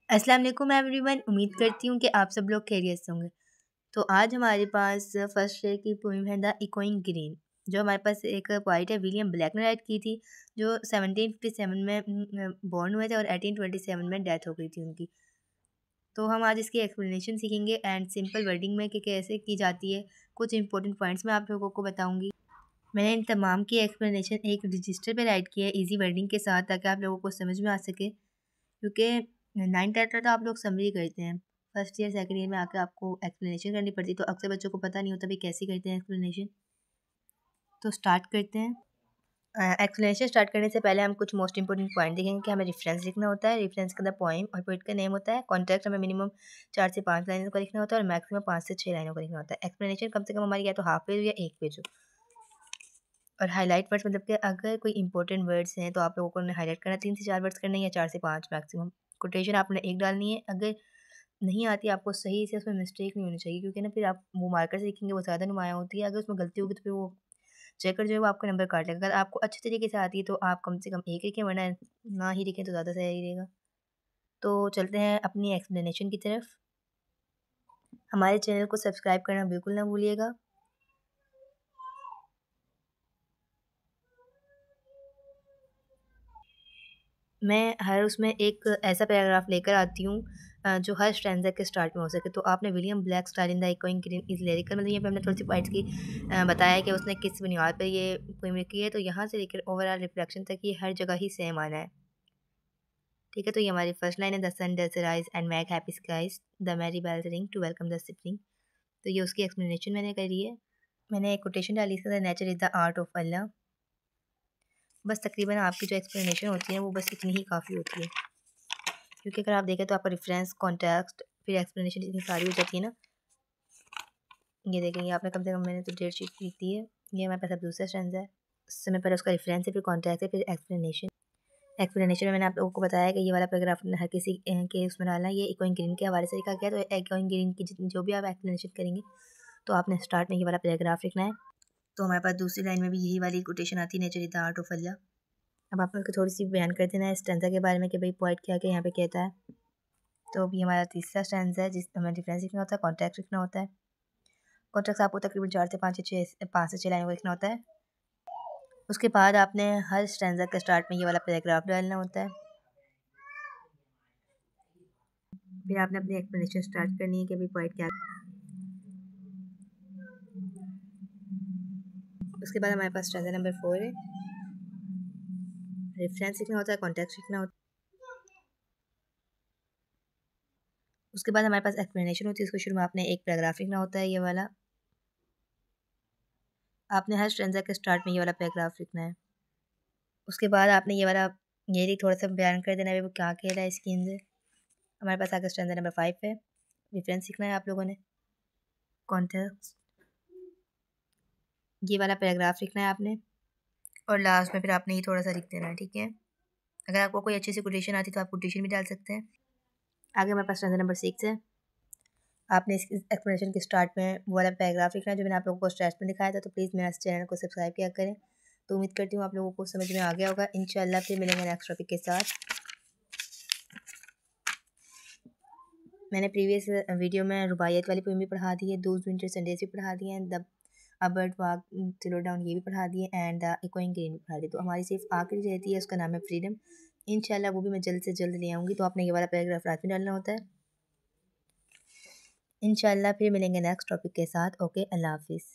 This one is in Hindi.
अस्सलाम वालेकुम एवरीवन। उम्मीद करती हूँ कि आप सब लोग खैरियत से होंगे। तो आज हमारे पास फर्स्ट शेर की पोइम है द इकोइंग ग्रीन, जो हमारे पास एक पोइट है विलियम ब्लैक ने राइट की थी, जो 1757 में बॉर्न हुए थे और 1827 में डेथ हो गई थी उनकी। तो हम आज इसकी एक्सप्लेनेशन सीखेंगे एंड सिंपल वर्डिंग में कि कैसे की जाती है। कुछ इंपॉर्टेंट पॉइंट्स मैं आप लोगों को बताऊंगी। मैंने इन तमाम की एक्सप्लेनेशन एक रजिस्टर पे राइट की है इजी वर्डिंग के साथ, ताकि आप लोगों को समझ में आ सके, क्योंकि 9th 10th तो आप लोग समरी करते हैं, फर्स्ट ईयर सेकंड ईयर में आकर आपको एक्सप्लेनेशन करनी पड़ती है, तो अक्सर बच्चों को पता नहीं होता भी कैसे करते हैं एक्सप्लेनेशन। तो स्टार्ट करते हैं। एक्सप्लेनेशन स्टार्ट करने से पहले हम कुछ मोस्ट इंपॉर्टेंट पॉइंट देखेंगे कि हमें रेफरेंस लिखना होता है। रेफरेंस के अंदर पोइम और पोइट का नेम होता है। कॉन्टेक्स्ट हमें मिनिमम 4 से 5 लाइनों का लिखना होता है और मैक्सिमम 5 से 6 लाइनों का लिखना होता है। एक्सप्लेनेशन कम से कम हमारी या तो हाफ पेज या एक पेज हो। और हाईलाइट वर्ड्स मतलब कि अगर कोई इंपॉर्टेंट वर्ड्स हैं तो आप लोगों को हाईलाइट करना 3 से 4 वर्ड्स करने या 4 से 5 मैक्सिमम। कोटेशन आपने एक डालनी है। अगर नहीं आती आपको सही से, उसमें मिस्टेक नहीं होनी चाहिए, क्योंकि ना फिर आप वो मार्कर से लिखेंगे वो ज़्यादा नुमायाँ होती है। अगर उसमें गलती होगी तो फिर वो चेकर जो है वो आपका नंबर काट लेगा। अगर आपको अच्छे तरीके से आती है तो आप कम से कम एक लिखें, वरना ना ही लिखें तो ज़्यादा सही रहेगा। तो चलते हैं अपनी एक्सप्लेनेशन की तरफ। हमारे चैनल को सब्सक्राइब करना बिल्कुल ना भूलिएगा। मैं हर उसमें एक ऐसा पैराग्राफ लेकर आती हूँ जो हर स्टैंज़ा के स्टार्ट में हो सके। तो आपने William black style in the echoing green is lyrical, मतलब यहाँ पे हमने थोड़ी सी पॉइंट्स की बताया है कि उसने किस बुनियाद पर ये पोएम लिखी है। तो यहाँ से लेकर ओवरऑल रिफ्लेक्शन तक ये हर जगह ही सेम आना है। ठीक है, तो ये हमारी फर्स्ट लाइन है, the sun does rise and make happy skies, the merry bells ring to welcome the spring. तो ये उसकी एक्सप्लेनेशन मैंने करी है। मैंने एक कोटेशन डाली इसके अंदर, nature is the art of Allah. बस तकरीबन आपकी जो एक्सप्लेनेशन होती है वो बस इतनी ही काफ़ी होती है, क्योंकि अगर आप देखें तो आपका रेफरेंस, कॉन्टेक्स्ट, फिर एक्सप्लेनेशन इतनी सारी हो जाती है ना। ये देखेंगे आपने कम से कम, मैंने तो 1.5 शीट लिख दी है। ये हमारे पास अब दूसरा स्टैंज़ा है। समय पहले उसका रेफरेंस है, फिर कॉन्टेक्स्ट है, फिर एक्सप्लेनेशन। एक्सप्लेनेशन में मैंने आप लोगों को बताया कि ये वाला पैराग्राफ हर किसी के उसमें डालना है। ये इकोइंग ग्रीन के हवाले से लिखा गया, तो इकोइंग ग्रीन की जो भी आप एक्सप्लेनेशन करेंगे तो आपने स्टार्ट में ये वाला पैराग्राफ लिखना है। तो हमारे पास दूसरी लाइन में भी यही वाली कोटेशन आती है, nature is the art of Allah. अब आप लोग थोड़ी सी बयान कर देना है स्टैंज़ा के बारे में कि भाई पोएट क्या क्या यहाँ पे कहता है। तो अभी हमारा तीसरा स्टैंज़ा है जिस हमें डिफरेंस लिखना होता है, कॉन्टेक्स्ट लिखना होता है। कॉन्टेक्स्ट आपको तकरीबन 4 से 5 से 6 लाइनों का लिखना होता है। उसके बाद आपने हर स्टैंज़ा के स्टार्ट में ये वाला पैराग्राफ डालना होता है। फिर आपने अपनी एक्सप्लेनेशन स्टार्ट करनी है कि भाई पोएट क्या। उसके बाद हमारे पास स्टैंज़ा नंबर 4 है। रेफरेंस लिखना होता है, कॉन्टेक्स्ट लिखना होता है। उसके बाद हमारे पास एक्सप्लेनेशन होती है। उसको शुरू में आपने एक पैराग्राफ लिखना होता है, ये वाला। आपने हर स्टैंज़ा के स्टार्ट में ये वाला पैराग्राफ लिखना है। उसके बाद आपने ये वाला ये थोड़ा सा बयान कर देना है वो क्या कह रहा है इसके अंदर। हमारे पास आगे स्टैंज़ा नंबर 5 है। रेफरेंस लिखना है आप लोगों ने, कॉन्टेक्स्ट, ये वाला पैराग्राफ लिखना है आपने, और लास्ट में फिर आपने ये थोड़ा सा लिख देना है। ठीक है, अगर आपको कोई अच्छी सी कोटेशन आती तो आप कोटेशन भी डाल सकते हैं। आगे हमारे पास स्टैंज़ा नंबर 6 है। आपने इस एक्सप्लेनेशन के स्टार्ट में वो वाला पैराग्राफ लिखना है जो मैंने आप लोगों को स्टार्ट में दिखाया था। तो प्लीज़ मेरा चैनल को सब्सक्राइब किया करें। तो उम्मीद करती हूँ आप लोगों को समझ में आ गया होगा। इंशाल्लाह फिर मिलेंगे नेक्स्ट टॉपिक के साथ। मैंने प्रीवियस वीडियो में रुबाइयत वाली पोएम भी पढ़ा दी है, दोज विंटर संडेज भी पढ़ा दिए हैं, the a bird walk slow down ये भी पढ़ा दिए, एंड द इकोइंग ग्रीन भी पढ़ा दिए। तो हमारी सिर्फ आखिरी रहती है, उसका नाम है फ्रीडम। इंशाल्लाह वो भी मैं जल्द से जल्द ले आऊँगी। तो आपने ये वाला पैराग्राफ रात में डालना होता है। इंशाल्लाह फिर मिलेंगे नेक्स्ट टॉपिक के साथ। ओके, अल्लाह हाफिज़।